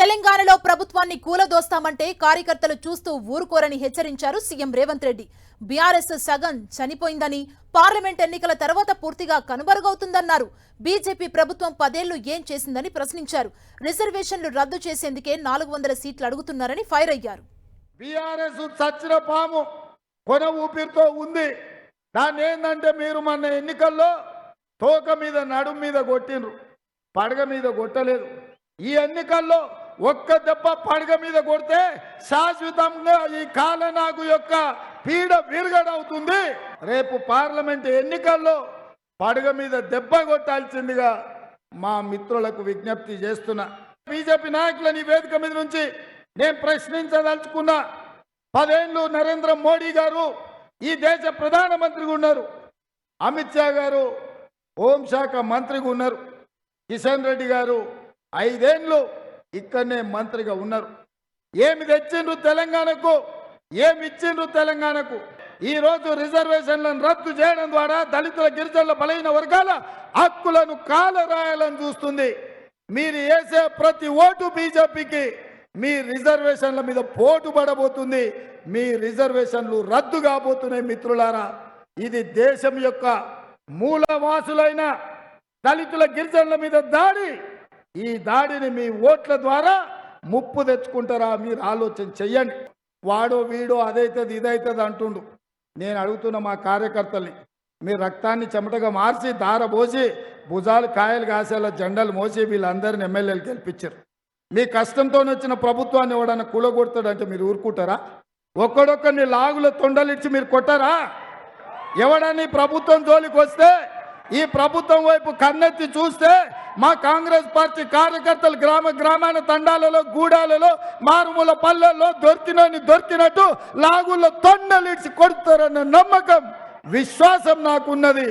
తెలంగాణలో ప్రభుత్వాన్ని కూలదోస్తామంటే కార్యకర్తలు చూస్తూ ఊరుకోరని హెచ్చరించారు సీఎం రేవంత్ రెడ్డి. బీఆర్ఎస్ సగం చనిపోయిందని, పార్లమెంట్ ఎన్నికల తర్వాత పూర్తిగా కనుమరుగవుతుందన్నారు. బీజేపీ ప్రభుత్వం 10 ఏళ్లు ఏం చేసిందని ప్రశ్నించారు. రిజర్వేషన్లు రద్దు చేసేందుకే 400 సీట్లు అడుగుతున్నారని ఫైర్ అయ్యారు. బీఆర్ఎస్ చచ్చిన పాము కొన ఊపిరితో ఉంది. దాన్ని ఏంటంటే మీరు మన ఎన్నికల్లో తోక మీద నడుం మీద కొట్టిండ్రు, పడగ మీద కొట్టలేదు. ఈ ఎన్నికల్లో ఒక్క దెబ్బ పడగ మీద కొడితే శాశ్వతంగా ఈ కాలనాగు యొక్క పీడ విరగడవుతుంది. రేపు పార్లమెంట్ ఎన్నికల్లో పడగ మీద దెబ్బ కొట్టాల్సిందిగా మా మిత్రులకు విజ్ఞప్తి చేస్తున్నా. బీజేపీ నాయకులని వేదిక మీద నుంచి నేను ప్రశ్నించదలుచుకున్నా. 10 ఏళ్ళు నరేంద్ర మోడీ గారు ఈ దేశ ప్రధానమంత్రిగా ఉన్నారు, అమిత్ షా గారు హోంశాఖ మంత్రిగా ఉన్నారు, కిషన్ రెడ్డి గారు 5 ఏళ్ళు ఇక్కడనే మంత్రిగా ఉన్నారు. ఏమి తెచ్చిండ్రు తెలంగాణకు, ఏమి ఇచ్చిండ్రు తెలంగాణకు? ఈరోజు రిజర్వేషన్లను రద్దు చేయడం ద్వారా దళితుల, గిరిజనుల, బలహీన వర్గాల హక్కులను కాలరాయాలని చూస్తుంది. మీరు వేసే ప్రతి ఓటు బీజేపీకి మీ రిజర్వేషన్ల మీద పోటు పడబోతుంది. మీ రిజర్వేషన్లు రద్దు కాబోతున్నాయి. మిత్రులారా, ఇది దేశం యొక్క మూలవాసులైన దళితుల, గిరిజనుల మీద దాడి. ఈ దాడిని మీ ఓట్ల ద్వారా ముప్పు తెచ్చుకుంటారా? మీరు ఆలోచన చెయ్యండి. వాడో వీడో అదైతుంది ఇదైతుంది అంటుండు. నేను అడుగుతున్న మా కార్యకర్తల్ని, మీరు రక్తాన్ని చెమటగా మార్చి దారబోసి భుజాలు కాయలు కాసేలా జెండాలు మోసి వీళ్ళందరిని ఎమ్మెల్యేలు గెలిపించారు. మీ కష్టంతో వచ్చిన ప్రభుత్వాన్ని ఎవడన్నా కూలగొడతాడంటే మీరు ఊరుకుంటారా? ఒక్కడొక్కరిని లాగుల తొండలిచ్చి మీరు కొట్టారా? ఎవడని ప్రభుత్వం జోలికి వస్తే, ఈ ప్రభుత్వం వైపు కన్నెత్తి చూస్తే మా కాంగ్రెస్ పార్టీ కార్యకర్తలు గ్రామాన తండాలలో, గూడాలలో, మారుమూల పల్లెల్లో దొరికినట్టు లాగుల్లో తొండలిడ్చి కొడతారన్న నమ్మకం, విశ్వాసం నాకున్నది.